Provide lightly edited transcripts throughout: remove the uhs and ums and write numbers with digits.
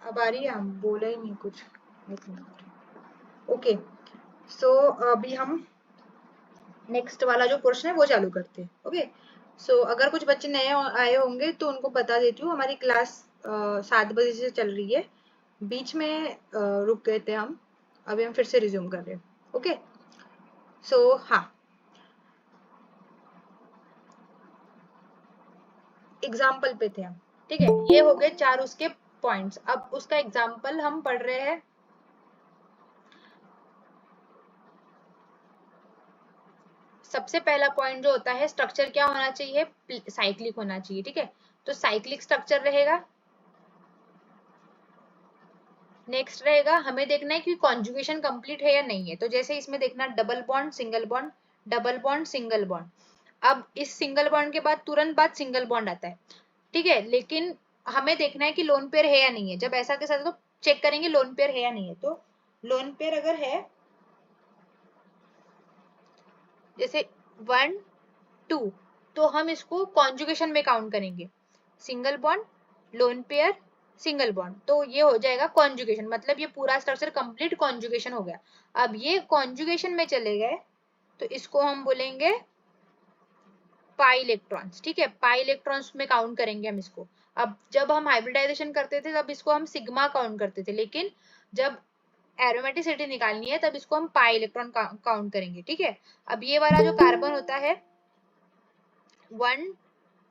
अब आ रही है, हम बोला ही नहीं कुछ। ओके, सो अभी हम नेक्स्ट वाला जो पोर्शन है वो चालू करते हैं। ओके, सो अगर कुछ बच्चे नए आए होंगे तो उनको बता देती हूँ, हमारी क्लास 7 बजे से चल रही है। बीच में रुक गए थे हम, अभी हम फिर से रिज्यूम कर रहे हैं। ओके, सो हाँ, एग्जाम्पल पे थे हम। ठीक है, ये हो गए 4 उसके पॉइंट्स। अब उसका एग्जाम्पल हम पढ़ रहे हैं। सबसे पहला पॉइंट जो होता है, स्ट्रक्चर क्या होना चाहिए, साइक्लिक होना चाहिए। ठीक है, तो साइक्लिक स्ट्रक्चर रहेगा। नेक्स्ट रहेगा, हमें देखना है कि कॉन्जुगेशन कंप्लीट है या नहीं है। तो जैसे इसमें देखना, double bond single bond, double bond single bond. अब इस सिंगल बॉन्ड के बाद तुरंत बाद सिंगल बॉन्ड आता है। ठीक है, लेकिन हमें देखना है कि लोन पेयर है या नहीं है। जब ऐसा के साथ तो चेक करेंगे लोन पेयर है या नहीं है। तो लोन पेयर अगर है, जैसे 1 2, तो हम इसको कॉन्जुगेशन में काउंट करेंगे। Single bond, lone pair, single bond, तो ये हो जाएगा कॉन्जुगेशन। मतलब ये पूरा स्ट्रक्चर कंप्लीट कॉन्जुगेशन हो गया। अब ये कॉन्जुगेशन में चले गए तो इसको हम बोलेंगे पाई इलेक्ट्रॉन्स। ठीक है, पाई इलेक्ट्रॉन्स में काउंट करेंगे हम इसको। अब जब हम हाइब्रिडाइजेशन करते थे तब इसको हम सिग्मा काउंट करते थे, लेकिन जब एरोमेटिसिटी निकालनी है तब इसको हम पाई इलेक्ट्रॉन काउंट करेंगे। ठीक है, अब ये वाला जो कार्बन होता है 1,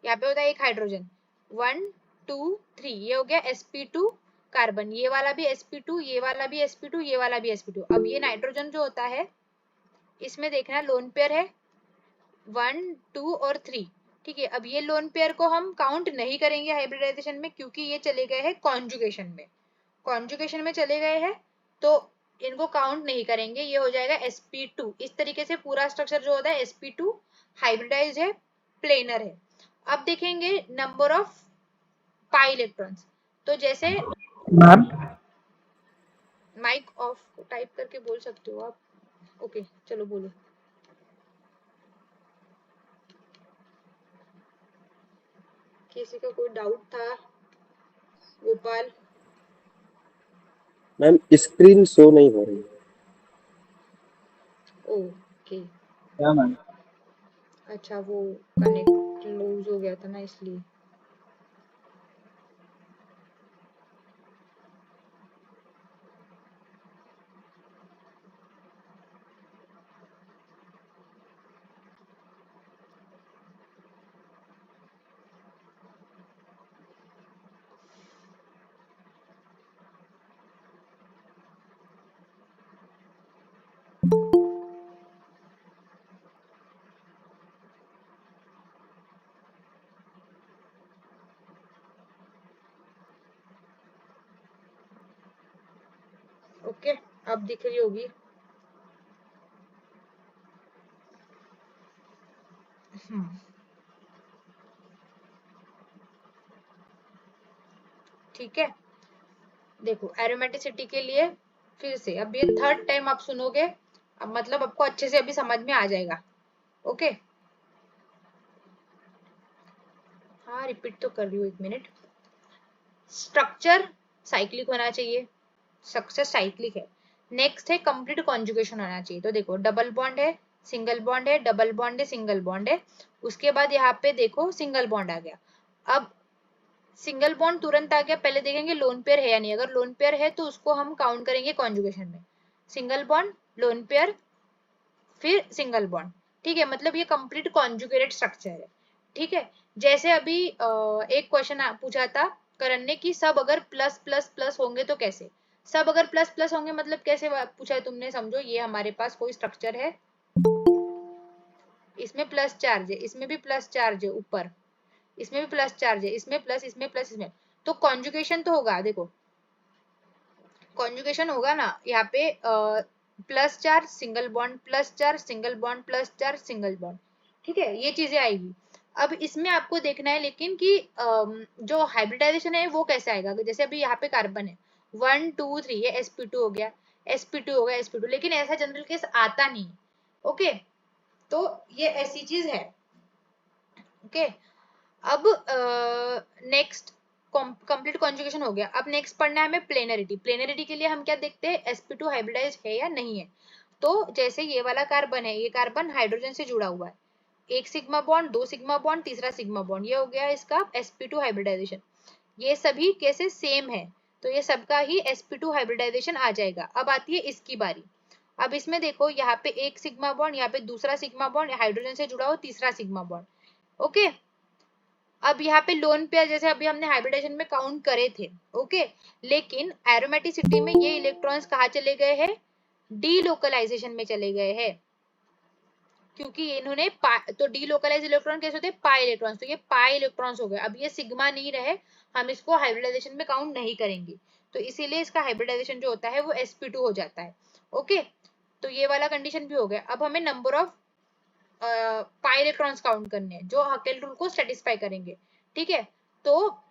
यहाँ पे होता है एक हाइड्रोजन, 1 2 3, ये हो गया sp2 कार्बन। ये वाला भी sp2, ये वाला भी sp2, ये वाला भी sp2। अब ये नाइट्रोजन जो होता है, इसमें देखना लोन पेयर है 1 2 और 3। ठीक है, अब ये लोन पेयर को हम काउंट नहीं करेंगे हाइब्रिडाइजेशन में, क्योंकि ये चले गए हैं कॉन्जुगेशन में। कॉन्जुगेशन में चले गए हैं तो इनको काउंट नहीं करेंगे, ये हो जाएगा sp2। इस तरीके से पूरा स्ट्रक्चर जो होता है sp2 हाइब्रिडाइज्ड है, प्लेनर है। अब देखेंगे नंबर ऑफ पाई इलेक्ट्रॉन्स। तो जैसे मैम माइक ऑफ टाइप करके बोल सकते हो आप। ओके, चलो बोलो। किसी का कोई डाउट था? गोपाल? मैम स्क्रीन शो नहीं हो रही। ओके, क्या मैम? अच्छा, वो कनेक्ट लूज हो गया था ना, इसलिए। ओके, अब दिख रही होगी। ठीक है, देखो एरोमेटिसिटी के लिए फिर से, अब ये थर्ड टाइम आप सुनोगे, अब मतलब आपको अच्छे से अभी समझ में आ जाएगा। ओके, हाँ रिपीट तो कर रही हूँ, 1 मिनट। स्ट्रक्चर साइक्लिक होना चाहिए, स्ट्रक्चर साइक्लिक है। नेक्स्ट है कंप्लीट कॉन्जुगेशन होना चाहिए। तो देखो डबल बॉन्ड है, सिंगल बॉन्ड है, डबल बॉन्ड है, सिंगल बॉन्ड है। उसके बाद यहाँ पे देखो सिंगल बॉन्ड आ गया। अब सिंगल बॉन्ड तुरंत आ गया, पहले देखेंगे लोन पेयर है या नहीं। अगर लोन पेयर है तो उसको हम काउंट करेंगे कॉन्जुगेशन में। सिंगल बॉन्ड, लोन पेयर, फिर सिंगल बॉन्ड। ठीक है, मतलब ये कंप्लीट कॉन्जुगेटेड स्ट्रक्चर है। ठीक है, जैसे अभी एक क्वेश्चन पूछा था करण ने कि सब अगर प्लस प्लस प्लस होंगे तो कैसे। सब अगर प्लस प्लस होंगे मतलब कैसे पूछा है तुमने, समझो ये हमारे पास कोई स्ट्रक्चर है, इसमें प्लस चार्ज है, इसमें भी प्लस चार्ज है ऊपर, इसमें भी प्लस चार्ज है, इसमें प्लस, इसमें प्लस, इसमें, तो कॉन्जुगेशन तो होगा। देखो कॉन्जुगेशन होगा ना, यहाँ पे plus charge single bond, plus charge single bond, plus charge single bond. ठीक है, ये चीजें आएगी। अब इसमें आपको देखना है लेकिन कि जो हाइब्रिडाइजेशन है वो कैसे आएगा। जैसे अभी यहाँ पे कार्बन है 1 2 3, ये sp2 हो गया, sp2 हो गया, sp2, लेकिन ऐसा जनरल केस आता नहीं। ओके, तो ये ऐसी चीज है। ओके, अब नेक्स्ट कंप्लीट कॉन्जुगेशन हो गया। अब नेक्स्ट पढ़ना है हमें प्लेनरिटी। प्लेनरिटी के लिए हम क्या देखते हैं, sp2 हाइब्रिडाइज है या नहीं है। तो जैसे ये वाला कार्बन है, ये कार्बन हाइड्रोजन से जुड़ा हुआ है, एक सिग्मा बॉन्ड, दो सिग्मा बॉन्ड, तीसरा सिग्मा बॉन्ड, ये हो गया इसका sp2 हाइब्रिडाइजेशन। ये सभी कैसे सेम है, तो ये सबका ही sp2 हाइब्रिडाइजेशन आ जाएगा। अब आती है इसकी बारी। अब इसमें देखो यहाँ पे एक सिग्मा बॉन्ड, यहाँ पे दूसरा सिग्मा बॉन्ड, हाइड्रोजन से जुड़ा हो तीसरा सिग्मा बॉन्ड। ओके, अब यहाँ पे लोन पेयर जैसे अभी हमने हाइब्रिडेशन में काउंट करे थे। ओके, लेकिन एरोमेटिसिटी में ये इलेक्ट्रॉन्स कहाँ चले गए हैं, डीलोकलाइजेशन में चले गए हैं, क्योंकि इन्होंने तो डीलोकलाइज इलेक्ट्रॉन कैसे होते हैं, पाई इलेक्ट्रॉन्स, तो ये पाई इलेक्ट्रॉन्स हो गए। अब ये सिग्मा नहीं रहे, हम इसको हाइब्रिडाइजेशन में काउंट नहीं करेंगे, तो इसीलिए इसका हाइब्रिडाइजेशन जो होता है वो sp2 हो जाता है। ओके, तो ये वाला कंडीशन भी हो गया। अब हमें number of pi electrons count करने हैं जो हकेल रूल को सेटिस्फाई करेंगे। ठीक है, तो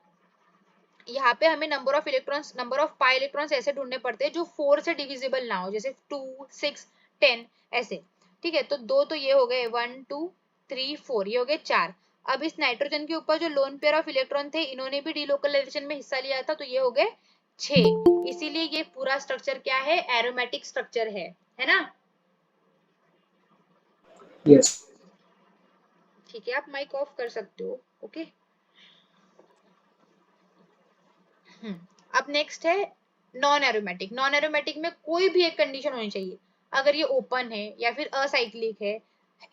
यहाँ पे हमें number of electrons, number of pi electrons ऐसे ढूंढने पड़ते हैं जो 4 से डिविजिबल ना हो, जैसे 2, 6, 10 ऐसे। ठीक है, तो दो तो ये हो गए, 1, 2, 3, 4, ये हो गए 4। अब इस नाइट्रोजन के ऊपर जो लोन पेयर ऑफ इलेक्ट्रॉन थे, इन्होंने भी डीलोकलाइजेशन में हिस्सा लिया था, तो ये हो गए 6। इसीलिए ये पूरा स्ट्रक्चर क्या है, एरोमेटिक स्ट्रक्चर है ना। यस। ठीक है, आप माइक ऑफ कर सकते हो। ओके, अब नेक्स्ट है नॉन एरोमेटिक। नॉन एरोमेटिक में कोई भी एक कंडीशन होनी चाहिए, अगर ये ओपन है या फिर असाइक्लिक है,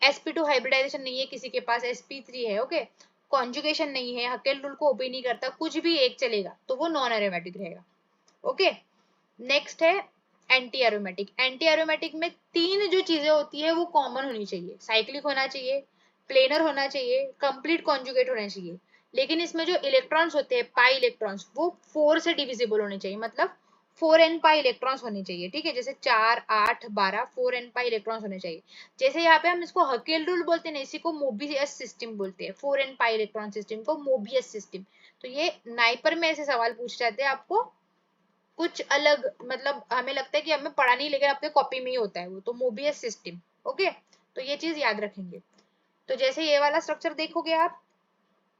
sp2 हाइब्रिडाइजेशन नहीं है किसी के पास, sp3 है, ओके, कॉन्जुगेशन नहीं है, हकेल रूल को ओबे नहीं करता, कुछ भी एक चलेगा, तो वो नॉन एरोमेटिक रहेगा। ओके, नेक्स्ट है एंटी एरोमेटिक। एंटी एरोमेटिक में तीन जो चीजें होती है वो कॉमन होनी चाहिए, साइक्लिक होना चाहिए, प्लेनर होना चाहिए, कंप्लीट कॉन्जुगेट होना चाहिए। लेकिन इसमें जो इलेक्ट्रॉन्स होते हैं, पाई इलेक्ट्रॉन्स, वो 4 से डिविजिबल होने चाहिए, मतलब 4n पाई इलेक्ट्रॉन्स होने चाहिए। ठीक है, जैसे 4, 8, 12, 4n पाई इलेक्ट्रॉन्स होने चाहिए। जैसे यहाँ पे हम इसको हकेल रूल बोलते हैं, इसी को मोबियस सिस्टम बोलते हैं, 4n पाई इलेक्ट्रॉन सिस्टम को मोबियस सिस्टम। तो ये नाइपर में ऐसे सवाल पूछ जाते हैं आपको, कुछ अलग, मतलब हमें लगता है कि हमें पढ़ा नहीं, लेकिन आपके कॉपी में ही होता है वो, तो मोबियस सिस्टम। ओके, तो ये चीज याद रखेंगे। तो जैसे ये वाला स्ट्रक्चर देखोगे आप,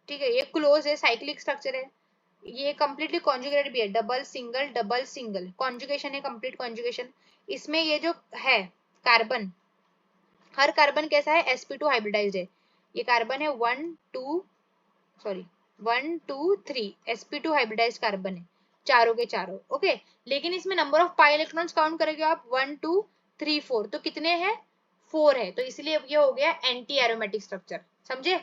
ठीक है, ये क्लोज है, साइक्लिक स्ट्रक्चर है, ये कंप्लीटली कॉन्जुगेटेड भी है, double single double single conjugation है, कंप्लीट कॉन्जुगेशन। इसमें ये जो है कार्बन, हर कार्बन कैसा है, sp2 हाइब्रिडाइज्ड है। ये कार्बन है 1, 2, सॉरी 1, 2, 3 sp2 हाइब्रिडाइज्ड कार्बन है, चारों के चारों। ओके, लेकिन इसमें number of pi electrons count करेंगे आप, 1, 2, 3, 4, तो कितने हैं, 4 है, तो इसलिए ये हो गया एंटी एरोमेटिक स्ट्रक्चर। समझे।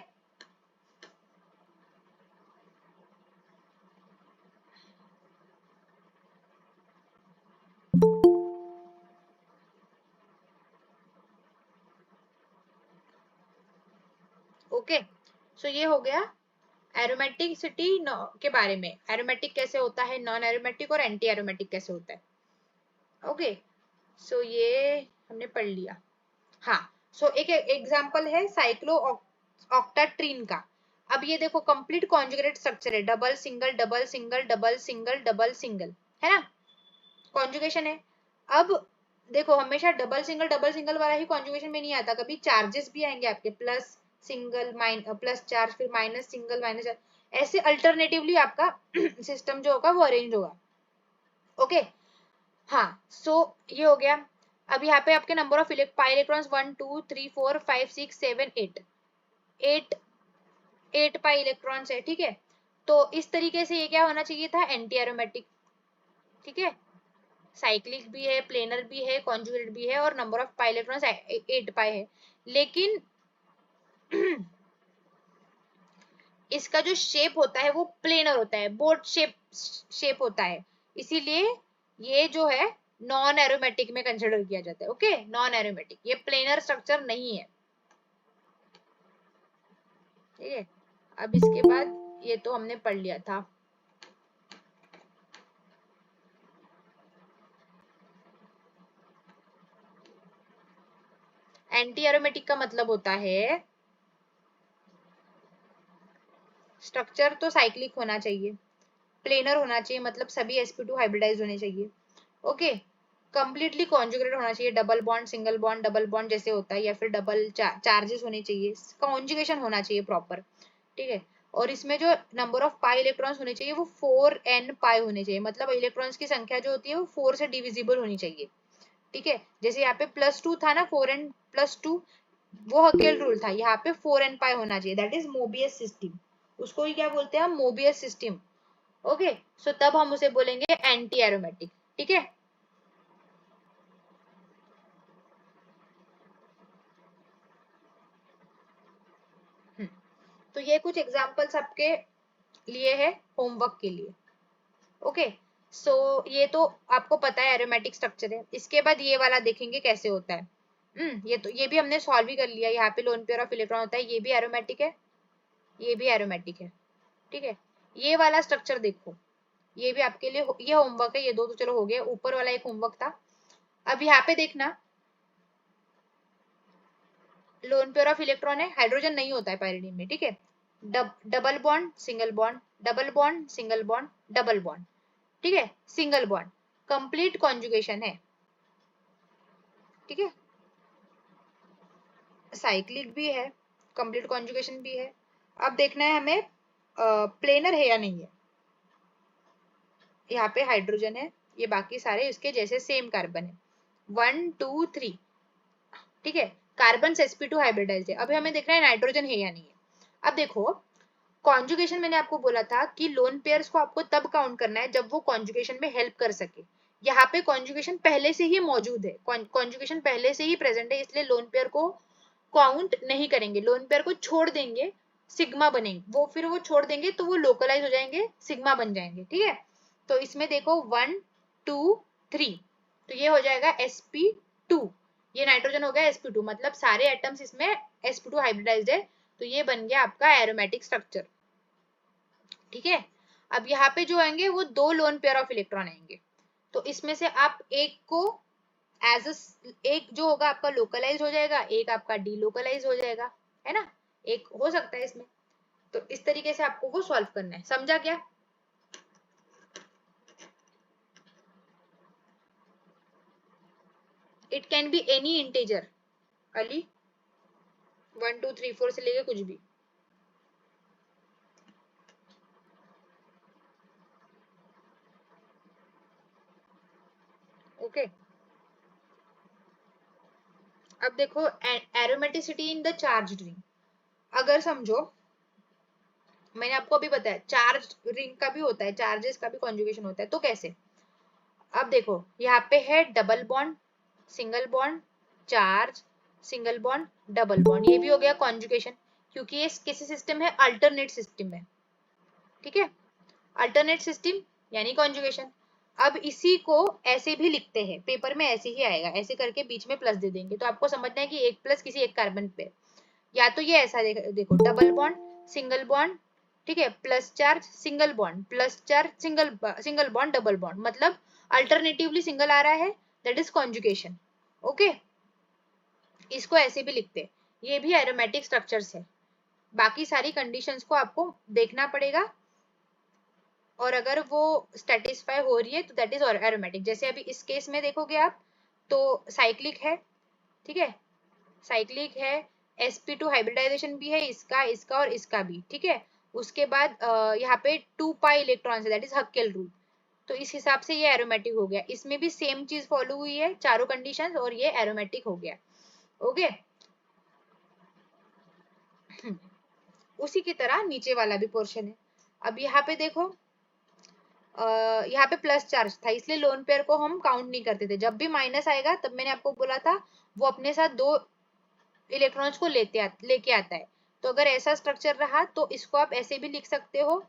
ओके, सो ये हो गया एरोमेटिसिटी के बारे में, एरोमेटिक कैसे होता है, नॉन एरोमेटिक और एंटी एरोमेटिक कैसे होता है। ओके, सो ये हमने पढ़ लिया। हाँ, सो एक एग्जांपल है साइक्लो ऑक्टाट्रीन का। अब ये देखो कंप्लीट कॉन्जुगेटेड स्ट्रक्चर है, double single double single double single double single, है ना, कॉन्जुगेशन है। अब देखो हमेशा डबल सिंगल वाला ही कॉन्जुगेशन में नहीं आता, कभी चार्जेस भी आएंगे आपके, प्लस सिंगल प्लस चार्ज, फिर माइनस सिंगल माइनस चार्ज, ऐसे अल्टरनेटिवली आपका सिस्टम जो होगा वो अरेंज होगा। ओके, हाँ, सो ये हो गया। अब यहाँ पे आपके number of pi electrons 1, 2, 3, 4, 5, 6, 7, 8 8 pi electrons है। ठीक है, तो इस तरीके से ये क्या होना चाहिए था, एंटी एरोमेटिक। ठीक है, साइक्लिक भी है, प्लेनर भी है, कॉन्जुगेटेड भी है, और नंबर ऑफ पाई इलेक्ट्रॉन्स 8 पाई है। लेकिन इसका जो शेप होता है वो प्लेनर होता है, बोट शेप होता है, इसीलिए ये जो है नॉन एरोमेटिक में कंसिडर किया जाता है। ओके, नॉन एरोमेटिक, ये प्लेनर स्ट्रक्चर नहीं है। ठीक है, अब इसके बाद ये तो हमने पढ़ लिया था। एंटी एरोमेटिक का मतलब होता है स्ट्रक्चर तो साइक्लिक होना चाहिए, प्लेनर होना चाहिए, मतलब सभी sp2 हाइब्रिडाइज होने चाहिए। ओके, कंप्लीटली कॉन्जुगेटेड होना चाहिए, double bond single bond double bond जैसे होता है, या फिर डबल चार्जेस होने चाहिए, कॉन्जुगेशन होना चाहिए प्रॉपर। ठीक है, और इसमें जो नंबर ऑफ पाई इलेक्ट्रॉन्स होने चाहिए वो 4n पाई होने चाहिए, मतलब इलेक्ट्रॉन्स की संख्या जो होती है वो 4 से डिविजिबल होनी चाहिए। ठीक है, जैसे यहाँ पे +2 था ना, 4n+2, वो हकेल रूल था, यहाँ पे 4n पाई होना चाहिए, दैट इज मोबियस सिस्टम। उसको ही क्या बोलते हैं हम, मोबियस सिस्टम। ओके, सो तब हम उसे बोलेंगे एंटी एरोमेटिक। ठीक है, तो ये कुछ एग्जांपल्स आपके लिए है होमवर्क के लिए। ओके, सो ये तो आपको पता है एरोमेटिक स्ट्रक्चर है। इसके बाद ये वाला देखेंगे कैसे होता है। ये भी हमने सॉल्व ही कर लिया। यहाँ पे लोन पेयर ऑफ इलेक्ट्रॉन होता है, ये भी एरोमेटिक है, ये भी एरोमेटिक है। ठीक है, ये वाला स्ट्रक्चर देखो, ये भी आपके लिए ये होमवर्क है। ये दो तो चलो हो गए, ऊपर वाला एक होमवर्क था। अब यहाँ पे देखना, लोन पेयर ऑफ इलेक्ट्रॉन है, हाइड्रोजन नहीं होता है पाइरिडिन में। ठीक है, double bond single bond, double bond single bond, double bond, ठीक है, सिंगल बॉन्ड, कंप्लीट कॉन्जुगेशन है। ठीक है, साइक्लिक भी है, कंप्लीट कॉन्जुगेशन भी है। अब देखना है हमें प्लेनर है या नहीं है। यहाँ पे हाइड्रोजन है, ये बाकी सारे इसके जैसे सेम कार्बन है, 1 2 3। ठीक है, कार्बन sp2 हाइब्रिडाइज्ड है। अभी हमें देखना है नाइट्रोजन है या नहीं है। अब देखो, कॉन्जुगेशन मैंने आपको बोला था कि लोन पेयर्स को आपको तब काउंट करना है जब वो कॉन्जुगेशन में हेल्प कर सके। यहाँ पे कॉन्जुगेशन पहले से ही मौजूद है, कॉन्जुगेशन पहले से ही प्रेजेंट है, इसलिए लोन पेयर को काउंट नहीं करेंगे, लोन पेयर को छोड़ देंगे, सिग्मा बनेंगे वो, फिर वो छोड़ देंगे तो वो लोकलाइज हो जाएंगे, सिग्मा बन जाएंगे। ठीक है, तो इसमें देखो 1 2 3, तो ये हो जाएगा sp2, ये नाइट्रोजन हो गया sp2, मतलब सारे एटम्स इसमें sp2 हाइब्रिडाइज्ड है, तो ये बन गया आपका एरोमेटिक स्ट्रक्चर। ठीक है, अब यहाँ पे जो आएंगे वो दो लोन पेयर ऑफ इलेक्ट्रॉन आएंगे, तो इसमें से आप एक को एज एक जो होगा आपका लोकलाइज हो जाएगा, एक आपका डीलोकलाइज हो जाएगा, है ना, एक हो सकता है इसमें। तो इस तरीके से आपको वो सॉल्व करना है, समझा क्या। It can be any integer Ali, 1 2 3 4 से लेके कुछ भी। ओके, अब देखो aromaticity in the charge ring. अगर समझो, मैंने आपको अभी बताया चार्ज रिंग का भी होता है, चार्जेस का भी कॉन्जुगेशन होता है, तो कैसे। अब देखो, यहाँ पे है double bond single bond charge, single bond double bond, ये भी हो गया कॉन्जुगेशन, क्योंकि ये किसी सिस्टम है, अल्टरनेट सिस्टम है। ठीक है, अल्टरनेट सिस्टम यानी कॉन्जुगेशन। अब इसी को ऐसे भी लिखते हैं, पेपर में ऐसे ही आएगा, ऐसे करके बीच में प्लस दे देंगे, तो आपको समझना है कि एक प्लस किसी एक कार्बन पे, या तो ये ऐसा देखो डबल बॉन्ड सिंगल बॉन्ड, ठीक है, plus charge single bond, plus charge single single bond double bond, मतलब अल्टरनेटिवली सिंगल आ रहा है, दैट इज कॉन्जुगेशन। ओके, इसको ऐसे भी लिखते हैं, ये भी एरोमेटिक स्ट्रक्चर्स है। बाकी सारी कंडीशंस को आपको देखना पड़ेगा, और अगर वो सेटिस्फाई हो रही है तो दैट इज एरोमेटिक। जैसे अभी इस केस में देखोगे आप, तो साइक्लिक है, ठीक है, साइक्लिक है, sp2 हाइब्रिडाइजेशन भी है, इसका इसका और इसका भी। ठीक है, उसके बाद यहाँ पे 2 पाई इलेक्ट्रॉन्स है, दैट इज हक्केल रूल, तो इस हिसाब से ये एरोमेटिक हो गया। इसमें भी सेम चीज फॉलो हुई है, चारों कंडीशंस, और ये एरोमेटिक हो गया। ओके, उसी की तरह नीचे वाला भी पोर्शन है। अब यहाँ पे देखो, यहाँ पे प्लस चार्ज था, इसलिए लोन पेयर को हम काउंट नहीं करते थे। जब भी माइनस आएगा, तब मैंने आपको बोला था वो अपने साथ दो इलेक्ट्रॉन्स को लेके आता है। तो अगर ऐसा स्ट्रक्चर रहा तो इसको आप ऐसे भी लिख सकते हो,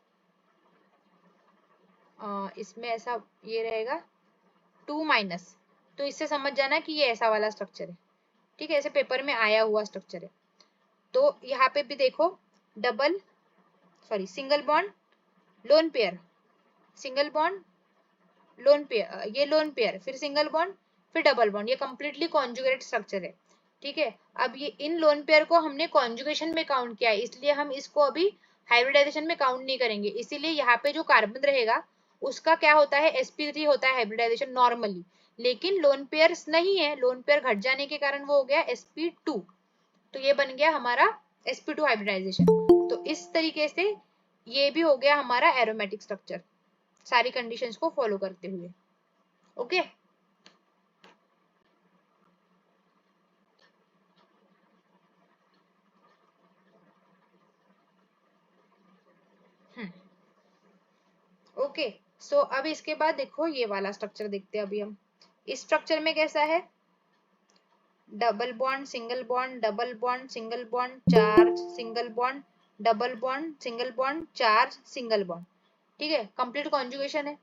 इसमें ऐसा ये रहेगा 2 माइनस, तो इससे समझ जाना कि ये ऐसा वाला स्ट्रक्चर है। ठीक है, ऐसे पेपर में आया हुआ स्ट्रक्चर है। तो यहाँ पे भी देखो, double sorry single bond lone pair, single bond lone pair, ये लोन पेयर, फिर सिंगल बॉन्ड, फिर डबल बॉन्ड, ये कंप्लीटली कॉन्जुगेट स्ट्रक्चर है। ठीक है, अब ये इन लोन पेयर को हमने कॉन्जुगेशन में काउंट किया है, इसलिए हम इसको अभी हाइब्रिडाइजेशन में काउंट नहीं करेंगे। इसीलिए यहाँ पे जो कार्बन रहेगा उसका क्या होता है, sp3 होता है हाइब्रिडाइजेशन नॉर्मली, लेकिन लोन पेयर्स नहीं है, लोन पेयर घट जाने के कारण वो हो गया sp2, तो ये बन गया हमारा sp2 हाइब्रिडाइजेशन। तो इस तरीके से ये भी हो गया हमारा एरोमेटिक स्ट्रक्चर, सारी कंडीशंस को फॉलो करते हुए। Okay, okay. सो अब इसके बाद देखो ये वाला स्ट्रक्चर देखते हैं अभी हम। इस स्ट्रक्चर में कैसा है, double bond single bond double bond single bond charge single bond double bond single bond charge single bond. ठीक है, कंप्लीट कॉन्जुगेशन है।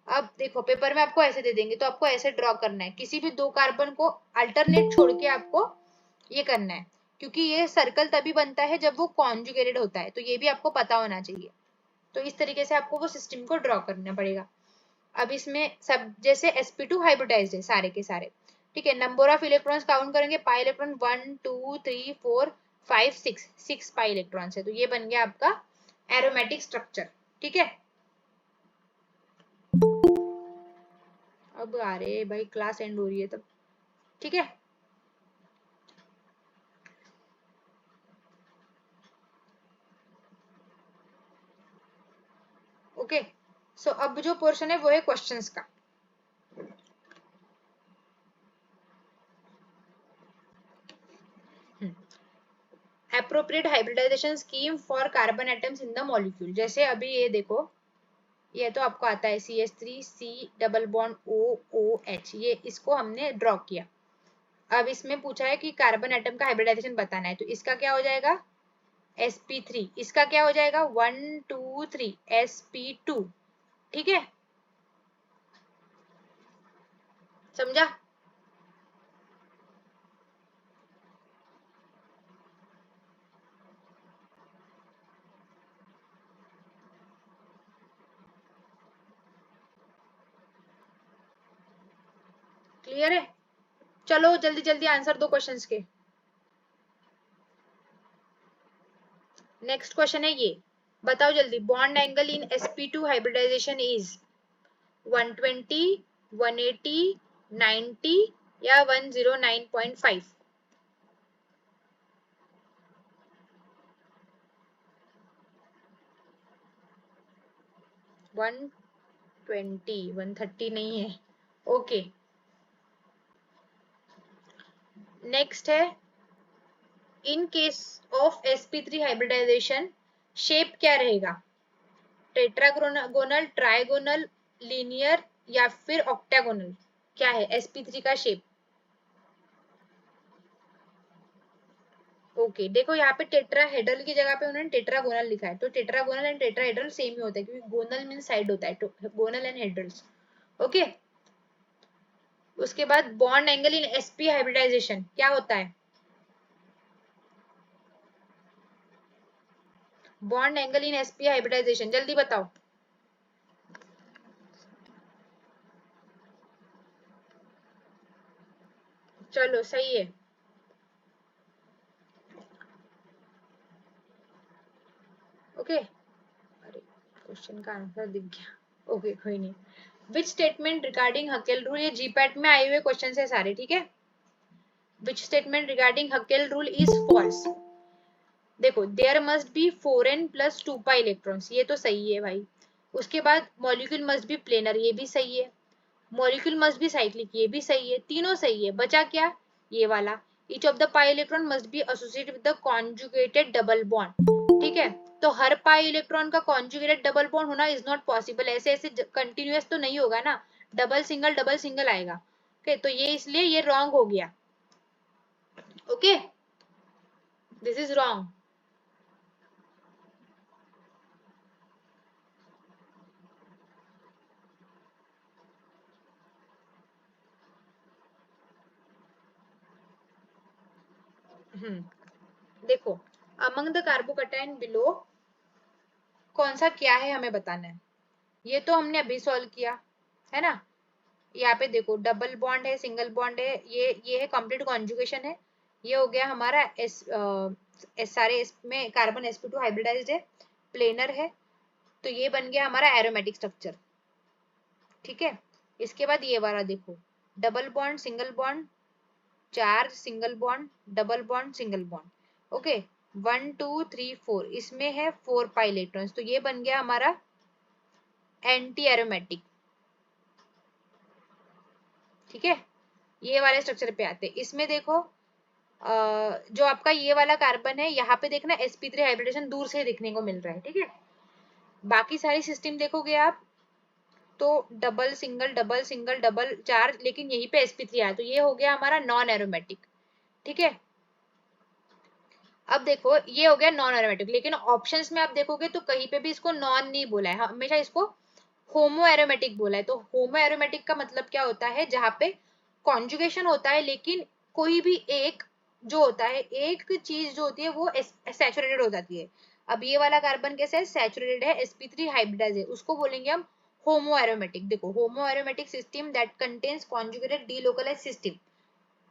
अब देखो पेपर में आपको ऐसे दे देंगे तो आपको ऐसे ड्रॉ करना है, किसी भी दो कार्बन को अल्टरनेट छोड़ के आपको ये करना है, क्योंकि ये सर्कल तभी बनता है जब वो कॉन्जुगेटेड होता है, तो ये भी आपको पता होना चाहिए। तो इस तरीके से आपको वो सिस्टम को ड्रॉ करना पड़ेगा। अब इसमें सब जैसे sp2 हाइब्रिडाइज्ड है सारे के सारे, ठीक है। नंबर ऑफ इलेक्ट्रॉन्स काउंट करेंगे, पाई इलेक्ट्रॉन 1 2 3 4 5 6 पाई इलेक्ट्रॉन्स है, तो ये बन गया आपका एरोमेटिक स्ट्रक्चर। ठीक है, अब आ रहे भाई क्लास एंड हो रही है तब। ठीक है, ओके। सो अब जो पोर्शन है वो है क्वेश्चंस का। Appropriate hybridization scheme for carbon atoms in the molecule. जैसे अभी ये देखो, ये तो आपको आता है CH3 C double bond OOH, ये इसको हमने ड्रॉ किया। अब इसमें पूछा है कि कार्बन एटम का हाइब्रिडाइजेशन बताना है, तो इसका क्या हो जाएगा sp3, इसका क्या हो जाएगा 1 2 3 sp2। ठीक है, समझा? क्लियर है? चलो जल्दी जल्दी आंसर दो क्वेश्चंस के। नेक्स्ट क्वेश्चन है ये, बताओ जल्दी, bond angle in sp2 hybridization is 120 180 90 या 109.5? 120, 130 नहीं है। ओके, नेक्स्ट है, in case of sp3 hybridization shape क्या रहेगा, टेट्रागोनल ट्राइगोनल लीनियर या फिर ऑक्टागोनल? क्या है sp3 का शेप? ओके, देखो यहाँ पे टेट्राहेड्रल की जगह पे उन्होंने टेट्रागोनल लिखा है, तो टेट्रागोनल एंड टेट्राहेड्रल सेम ही होता है, क्योंकि गोनल मीन साइड होता है, तो गोनल एंड हेड्रल्स। ओके, उसके बाद bond angle in sp hybridization क्या होता है, bond angle in sp hybridization जल्दी बताओ। चलो सही है। ओके, अरे क्वेश्चन का आंसर दिख गया, ओके कोई नहीं। Which statement regarding Huckel rule, ये जीपैट में आए हुए क्वेश्चन है सारे, ठीक है। Which statement regarding Huckel rule is false? देखो, there must be 4n plus 2 pi electrons, ये तो सही है भाई। उसके बाद मॉलिक्यूल मस्ट बी प्लेनर, ये भी सही है। मॉलिक्यूल मस्ट बी साइक्लिक, ये भी सही है, तीनों सही है। बचा क्या, ये वाला, each of the pi electron must be associated with the conjugated double bond. ठीक है, तो हर पाई इलेक्ट्रॉन का कॉन्जुगेटेड डबल बॉन्ड होना इज नॉट पॉसिबल, ऐसे ऐसे कंटिन्यूअस तो नहीं होगा ना, डबल सिंगल आएगा। ओके, तो ये इसलिए ये रॉन्ग हो गया। Okay, this is wrong. देखो, अमंग द कार्बोकैटायन बिलो कौन सा क्या है हमें बताना है, ये तो हमने अभी सॉल्व किया है ना। यहाँ पे देखो डबल बॉन्ड है सिंगल बॉन्ड है, ये है कंप्लीट कॉन्जुगेशन है। ये हो गया हमारा सारे इसमें कार्बन sp2 हाइब्रिडाइज्ड है, प्लेनर है, तो ये बन गया हमारा एरोमेटिक स्ट्रक्चर। ठीक है, इसके बाद ये वाला देखो, double bond single bond charge single bond double bond single bond. Okay, 1 2 3 4, इसमें है 4 पाई इलेक्ट्रॉन्स, तो ये बन गया हमारा एंटी एरोमेटिक। ठीक है, ये वाले स्ट्रक्चर पे आते हैं। इसमें देखो जो आपका ये वाला कार्बन है, यहाँ पे देखना sp3 हाइब्रिडेशन दूर से दिखने को मिल रहा है। ठीक है, बाकी सारी सिस्टम देखोगे आप तो double single double single double charge, लेकिन यहीं पे sp3 आया, तो ये हो गया हमारा नॉन एरोमेटिक। ठीक है, अब देखो ये हो गया नॉन एरोमेटिक, लेकिन ऑप्शंस में आप देखोगे तो कहीं पे भी इसको नॉन नहीं बोला है, हमेशा इसको होमो एरोमेटिक बोला है। तो होमो एरोमेटिक का मतलब क्या होता है, जहां पे कॉन्जुगेशन होता है लेकिन कोई भी एक जो होता है, एक चीज जो होती है वो सैचुरेटेड हो जाती है। अब ये वाला कार्बन कैसे है, सैचुरेटेड है, sp3 हाइब्रिडाइज है, उसको बोलेंगे हम होमो एरोमेटिक। देखो होमो aromatic system that contains conjugated delocalised system,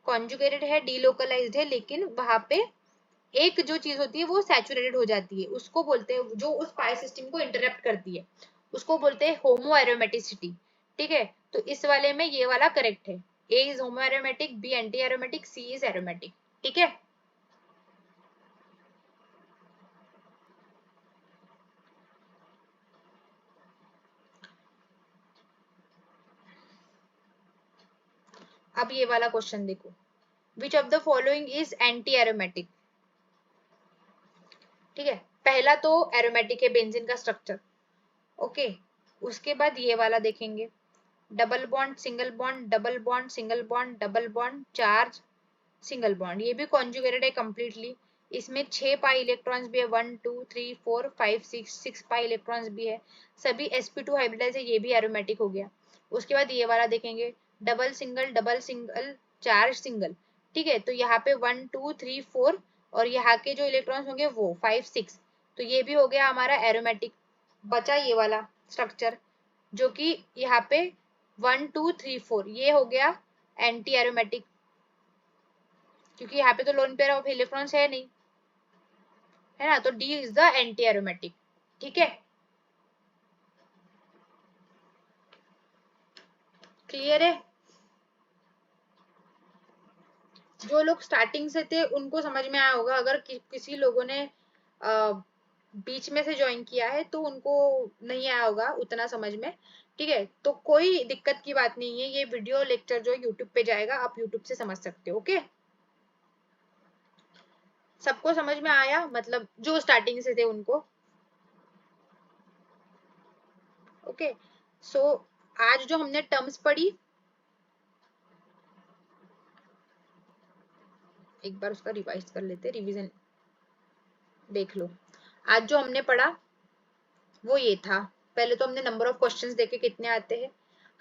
conjugated है डीलोकलाइज्ड है, लेकिन वहां पे एक जो चीज होती है वो सैचुरेटेड हो जाती है, उसको बोलते हैं, जो उस पाई सिस्टम को इंटरप्ट करती है उसको बोलते हैं होमो एरोमेटिसिटी। ठीक है, तो इस वाले में ये वाला करेक्ट है, A is homo aromatic, B anti aromatic, C is aromatic. ठीक है, अब ये वाला क्वेश्चन देखो, which of the following is anti aromatic. ठीक है, पहला तो एरोमेटिक है बेंजीन का स्ट्रक्चर। ओके, उसके बाद ये वाला देखेंगे, double bond single bond double bond single bond double bond charge single bond, ये भी कॉन्जुगेटेड है कंप्लीटली। इसमें 6 पाई इलेक्ट्रॉन्स भी है, 1 2 3 4 5 6 पाई इलेक्ट्रॉन्स भी है, सभी sp2 हाइब्रिडाइज है, ये भी एरोमेटिक हो गया। उसके बाद ये वाला देखेंगे, डबल सिंगल चार्ज सिंगल। ठीक है, तो यहाँ पे 1 2 3 4 और यहाँ के जो इलेक्ट्रॉन्स होंगे वो 5 6, तो ये भी हो गया हमारा एरोमेटिक। बचा ये वाला स्ट्रक्चर जो कि यहाँ पे 1 2 3 4, ये हो गया एंटी एरोमेटिक, क्योंकि यहाँ पे तो लोन पेयर ऑफ इलेक्ट्रॉन्स है नहीं, है ना, तो D is the anti aromatic. ठीक है, क्लियर है। जो लोग स्टार्टिंग से थे उनको समझ में आया होगा, अगर किसी लोगों ने बीच में से ज्वाइन किया है तो उनको नहीं आया होगा उतना समझ में। ठीक है, तो कोई दिक्कत की बात नहीं है, ये वीडियो लेक्चर जो यूट्यूब पे जाएगा, आप यूट्यूब से समझ सकते हो। ओके, सबको समझ में आया, मतलब जो स्टार्टिंग से थे उनको। ओके, सो आज जो हमने टर्म्स पढ़ी, एक बार उसका रिवाइज कर लेते, रिवीजन देख लो। आज जो हमने पढ़ा वो ये था, पहले तो हमने नंबर ऑफ क्वेश्चंस देखे कितने आते हैं,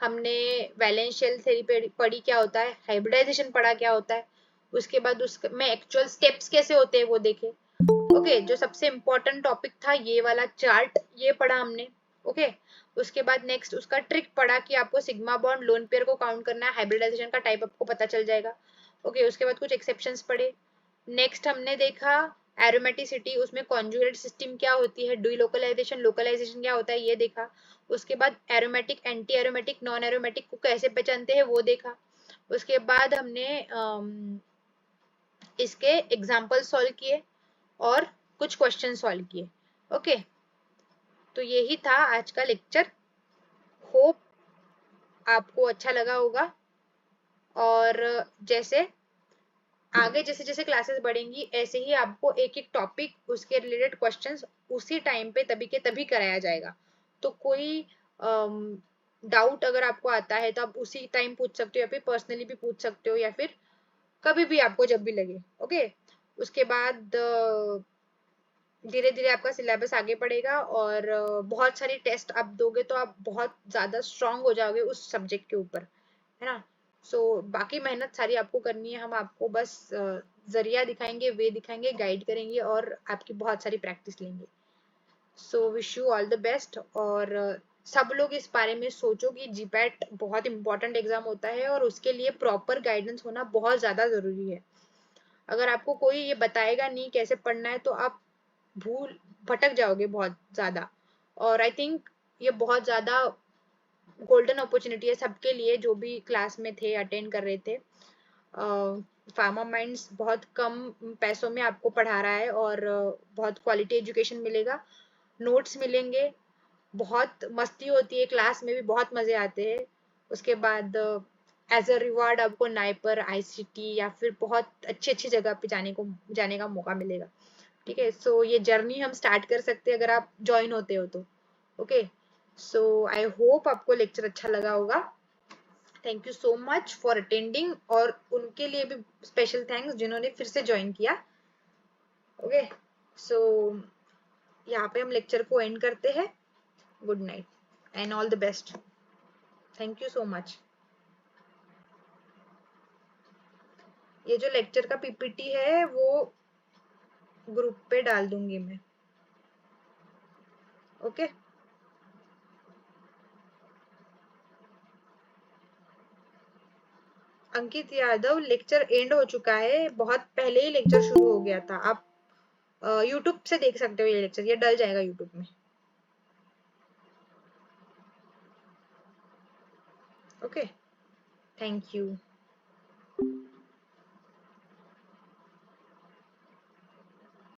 हमने वैलेंस शेल थ्योरी पढ़ी क्या होता है, हाइब्रिडाइजेशन पढ़ा क्या होता है, उसके बाद उसमें एक्चुअल स्टेप्स कैसे होते हैं वो देखे। ओके, जो सबसे इम्पोर्टेंट टॉपिक था ये वाला चार्ट, ये पढ़ा हमने। ओके, उसके बाद नेक्स्ट उसका ट्रिक पढ़ा कि आपको सिग्मा बॉन्ड लोन पेयर को काउंट करना है, हाइब्रिडाइजेशन का टाइप आपको पता चल जाएगा। ओके, उसके बाद कुछ एक्सेप्शंस पढ़े। नेक्स्ट हमने देखा एरोमेटिसिटी, उसमें कॉन्जुगेट सिस्टम क्या होती है, डीलोकलाइजेशन लोकलाइजेशन क्या होता है ये देखा। उसके बाद aromatic anti aromatic non aromatic को कैसे पहचानते हैं वो देखा। उसके बाद हमने इसके एग्जाम्पल सॉल्व किए और कुछ क्वेश्चन सॉल्व किए। ओके, तो यही था आज का लेक्चर, होप आपको अच्छा लगा होगा। और जैसे आगे जैसे जैसे क्लासेस बढ़ेंगी ऐसे ही आपको एक एक टॉपिक उसके रिलेटेड क्वेश्चंस उसी टाइम पे तभी के तभी कराया जाएगा। तो कोई डाउट अगर आपको आता है तो आप उसी टाइम पूछ सकते हो, या फिर पर्सनली भी पूछ सकते हो, या फिर कभी भी आपको जब भी लगे। ओके, उसके बाद धीरे धीरे आपका सिलेबस आगे बढ़ेगा और बहुत सारी टेस्ट आप दोगे तो आप बहुत ज्यादा स्ट्रांग हो जाओगे उस सब्जेक्ट के ऊपर, है ना। सो बाकी मेहनत सारी आपको करनी है, हम आपको बस जरिया दिखाएंगे, वे दिखाएंगे, गाइड करेंगे और आपकी बहुत सारी प्रैक्टिस लेंगे। So wish you all the best. और सब लोग इस बारे में सोचो कि जीपैट बहुत इंपॉर्टेंट एग्जाम होता है और उसके लिए प्रॉपर गाइडेंस होना बहुत ज्यादा जरूरी है। अगर आपको कोई ये बताएगा नहीं कैसे पढ़ना है तो आप भूल भटक जाओगे बहुत ज्यादा। और आई थिंक ये बहुत ज्यादा गोल्डन अपॉर्चुनिटी है सबके लिए जो भी क्लास में थे, अटेंड कर रहे थे। फार्मा माइंड्स बहुत कम पैसों में आपको पढ़ा रहा है और बहुत क्वालिटी एजुकेशन मिलेगा, नोट्स मिलेंगे, बहुत मस्ती होती है क्लास में भी, बहुत मजे आते हैं। उसके बाद एज अ रिवार्ड आपको नाइपर, आईसीटी या फिर बहुत अच्छी अच्छी जगह पे जाने का मौका मिलेगा। ठीक है, सो ये जर्नी हम स्टार्ट कर सकते हैं अगर आप ज्वाइन होते हो तो। ओके, सो आई होप आपको लेक्चर अच्छा लगा होगा। Thank you so much for attending, और उनके लिए भी स्पेशल थैंक्स जिन्होंने फिर से ज्वाइन किया। ओके, सो यहाँ पे हम लेक्चर को एंड करते हैं। Good night and all the best. Thank you so much. ये जो लेक्चर का पीपीटी है वो ग्रुप पे डाल दूंगी मैं। Okay, Ankit Yadav, lecture and हो चुका है, बहुत पहले ही लेक्चर शुरू हो गया था। आप यूट्यूब से देख सकते हो ये लेक्चर, ये डल जाएगा यूट्यूब में। Okay, thank you.